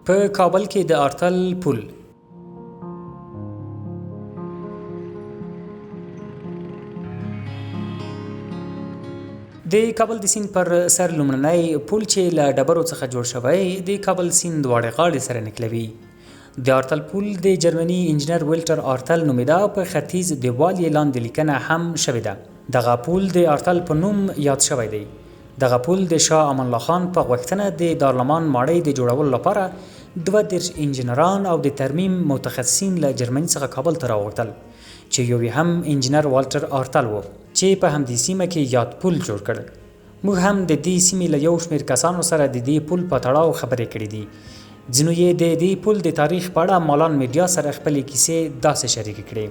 په کابل کې د ارتل پل د کابل د سیند پر سر لومړنی پل چې له ډبرو څخه جوړ شوی د کابل سیند دواړې غاړې سره نښلوي. د ارتل پل د جرمني انجینر ویلټر ارتل نومیده، په ختیځ دیوال یې لاندې لیکنه هم شوې ده. دغه پل د ارتل په نوم یاد شوی دی. دغه پل د شاه امان الله خان په غوښتنه د دارالمان ماڼۍ د جوړولو لپاره 32 انجینران او د ترمیم متخصصین له جرمني څخه کابل ته راوغوښتل، چې یو یې هم انجینر والټر ارتل و چې په همدې سیمه کې یاد پل جوړ کړ. موږ هم د دې سیمې له یو شمېر کسانو سره د دې پل په تړاو خبرې کړې دي. ځینو یې د دې پل د تاریخ په اړه مالان میډیا سره خپلې کیسې داسې شریکې کړې.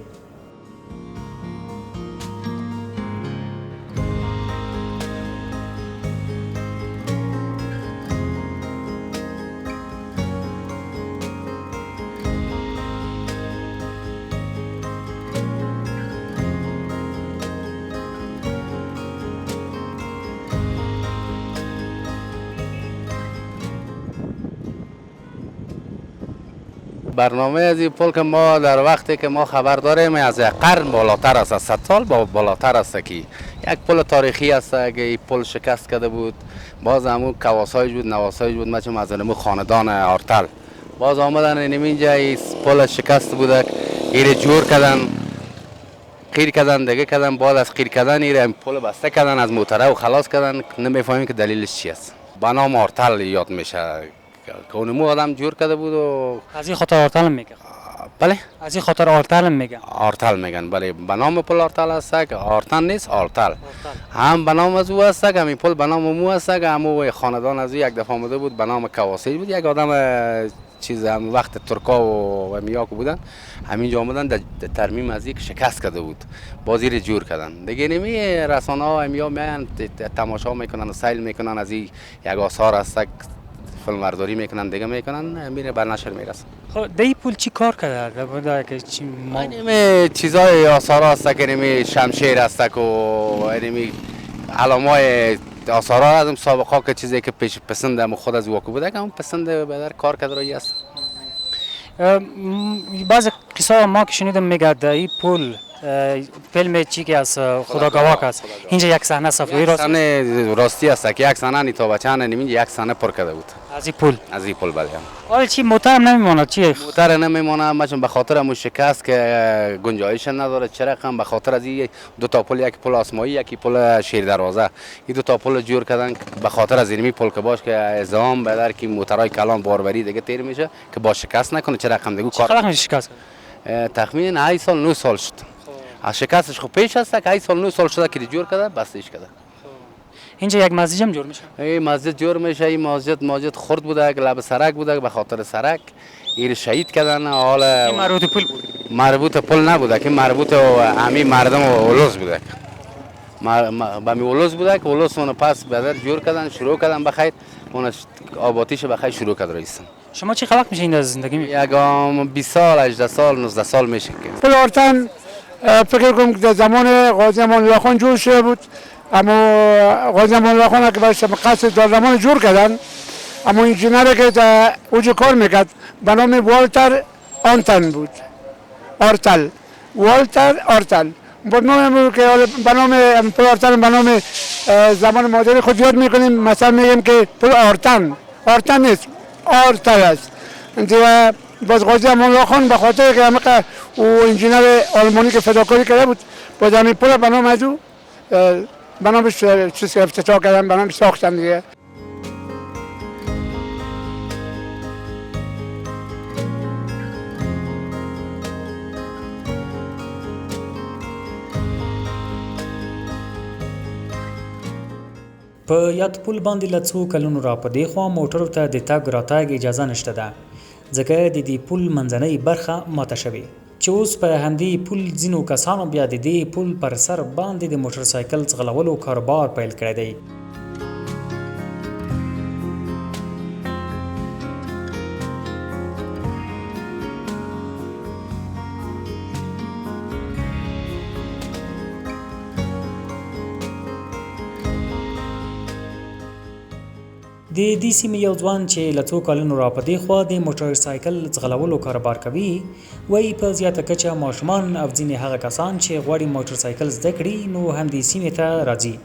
برنامه از این پل که ما در وقتی که ما خبر داریم از یک قرن بالاتر است، از 100 سال بالاتر است که یک پل تاریخی است که این پل شکست کرده بود. باز همون کواسایش بود، نواسایش بود، مثل از همون خاندان ارتل باز آمدن اینجا این پل شکست بوده، این جور کردن، قیر کردن، دیگه کردن. بعد از قیر کردن این پل بسته کردن از موتره و خلاص کردن. نمیفهمیم که دلیلش چی است. به نام ارتل یاد میشه که اونمو آدم جور کرده بود و از این خاطر ارتل میگه. بله، از این خاطر ارتل میگن. ارتل میگن. بله، به نام پل ارتل است که ارتل نیست، ارتل هم به نام از او است که همین پل به نام مو است که همو خاندان از او یک دفعه آمده بود به نام کواسی بود. یک آدم چیز هم وقت ترکا و میاکو بودن همینجا آمدن در ترمیم از یک شکست کرده بود، بازی رو جور کردن. دیگه نمی رسانه ها همیا میان تماشا میکنن و سیل میکنن، از این یک آثار است فیلم برداری میکنن، دیگه میکنن، میره بر نشر میرسه. خب دی پول چی کار کرده؟ بوده که چی ما اینمی چیزای آثار است که اینمی شمشیر است که اینمی علامای آثار از اون سابقه که چیزی که پیش پسند خود از واقع بوده که اون پسند بدر کار کرده است. بعض قصه ما که شنیدم میگه این پول فیلم چی که از خداگواه است، اینجا یک صحنه صفایی راست صحنه راستی است که یک صحنه نیتا بچه‌ها اینجا یک صحنه پر کرده بود از این پول. از این پول. بله. ولی چی موتر نمیمونه؟ چی موتر نمیمونه؟ مثلا به خاطر همون شکست که گنجایش نداره. چرا هم به خاطر از این دو تا پل، یک پل آسمایی یکی پل شیر دروازه، این دو تا پل جور کردن به خاطر از اینمی پل که باش که ازام بدر که موترای کلان باربری دیگه تیر میشه که با شکست نکنه. چرا هم دیگه کار چقدر شکست؟ تخمین 8 سال 9 سال شد. از شکستش خب پیش است که 8 سال 9 سال شده که جور کرده بستش کرده. اینجا یک مسجد هم جور میشه. این مسجد جور میشه. این مسجد خرد بوده که لب سرک بوده، به خاطر سرک این شهید کردن. حالا این مربوط پل بود. مربوط پل نبوده که مربوط همین مردم اولوس بوده. با می اولوس بوده که اولوس اون پس بدر جور کردن، شروع کردن بخیر اون آبادیش بخیر شروع کرد رئیس. شما چی خلق میشه این از زندگی؟ یکم 20 سال 18 سال 19 سال میشه که پل ارتل فکر کنم که زمان قاضی امان الله خان جور شده بود. اما قاضی امان الله خان که برای قصد دارالمان جور کردن، اما انجینر که در اوج کار میکرد به نام والتر آنتن بود. ارتل، والتر ارتل. با نام که به نام پل ارتل به نام زمان مادری خود یاد میکنیم. مثلا میگیم که پل ارتن نیست، ارتل است. دیگه باز قاضی امان الله خان به خاطر که همه او انجینر آلمانی که فداکاری کرده بود باز همین پل به نام از او به نامش چیز افتتاح کردن، به نامش ساختن دیگه. په یاد پل باندې له څو کلونو را په دې خوا موټرو ته د تګ راتګ اجازه نشته ده، ځکه د دې پل منځنۍ برخه ماته شوې، چې اوس په همدې پل ځینو کسانو بیا د دې پل پر سر باندې د موټر سایکل ځغلولو کاروبار پیل کړی دی. د دې سیمې یو ځوان چې له څو کلونو را په دې خوا د موټر سایکل ځغلولو کاروبار کوي وایي په زیاته کچه ماشومان او ځینې هغه کسان چې غواړي موټر سایکل زده کړي نو همدې سیمې ته راځي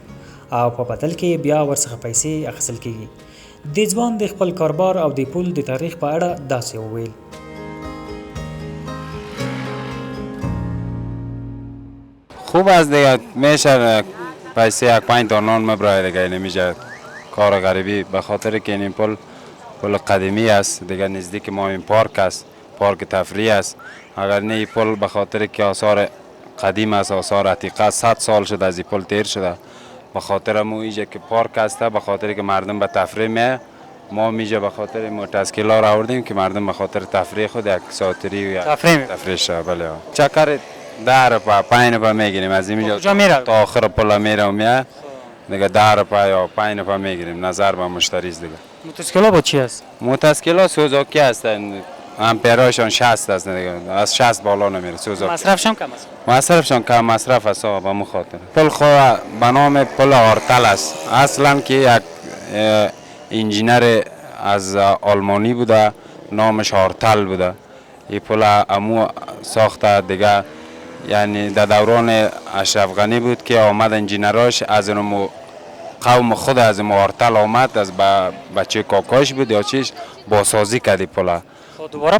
او په بدل کې بیا ورڅخه پیسې اخیستل کیږي. د ځوان د خپل کاروبار او د پل د تاریخ په اړه داسې وویل. خوب است دیگه، میشه پیسه یک 5 تا نان مبرای دیگه، نمیشه کار غریبی، به خاطر که این پل قدیمی است دیگه، نزدیک ما این پارک است، پارک تفریحی است. اگر نه این پل به خاطر که آثار قدیم است، آثار عتیقه است، 100 سال شده از این پل تیر شده، به خاطر مو اینجا که پارک است، به خاطر که مردم به تفریح میه، ما میجا به خاطر موتورسایکل را آوردیم که مردم به خاطر تفریح خود یک ساعتی و تفریح شه. بله چکر 10 روپیه 5 روپیه میگیریم از اینجا تا آخر پل میره و میه دیگه 10 روپیه یا 5 روپیه میگیریم نظر به مشتری است دیگه. موتورسایکل با چی است؟ موتورسایکل سوزوکی هستن، امپرایشان 60 است دیگه، از 60 بالا نمیره. سوزوکی مصرفشان کم است. مصرفشان کم مصرف است به مخاطر. پل خو به نام پل آرتل است، اصلا که یک انجینر از آلمانی بوده، نامش آرتل بوده. این پل امو ساخته دیگه، یعنی در دوران اشرف غنی بود که آمد انجینراش از اون قوم خود از آرتل آمد، از بچه کاکاش بود یا چیش باسازی کردی پل. دوباره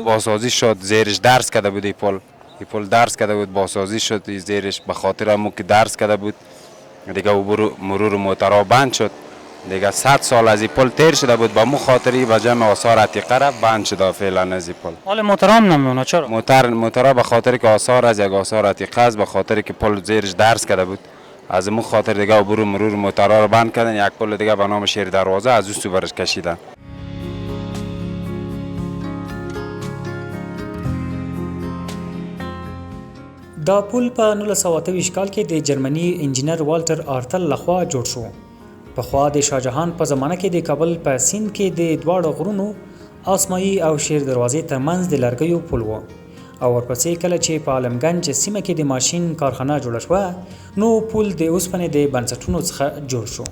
باسازی شد، زیرش درس کرده بود این پل درس کرده بود، باسازی شد زیرش، به خاطر امو که درس کرده بود دیگه مرور موترها بند شد دیگه. 100 سال از این پل تیر شده بود، با مو خاطری به جمع آثار عتیقه را بند شده فعلا از این پل. حال موترها هم نمیونه چرا؟ موترها به خاطر که آثار از یک آثار عتیقه است، به خاطر که پل زیرش درس کرده بود، از مو خاطر دیگه مرور موترها را بند کردن. یک پل دیگه به نام شیر دروازه از او سو برش کشیدن. دا پل په 1928 کال کې د جرمني انجینر والټر آرتل لخوا جوړ شو. پخوا د شاهجهان په زمانه کې د کابل په سیند کې د دواړو غرونو آسمایي او شیر دروازې ترمنځ د لرګیو پل و او ورپسې کله چې په عالمګنج سیمه کې د ماشین کارخانه جوړه شوه نو پل د اوسپنې د بنسټونو څخه جوړ شو.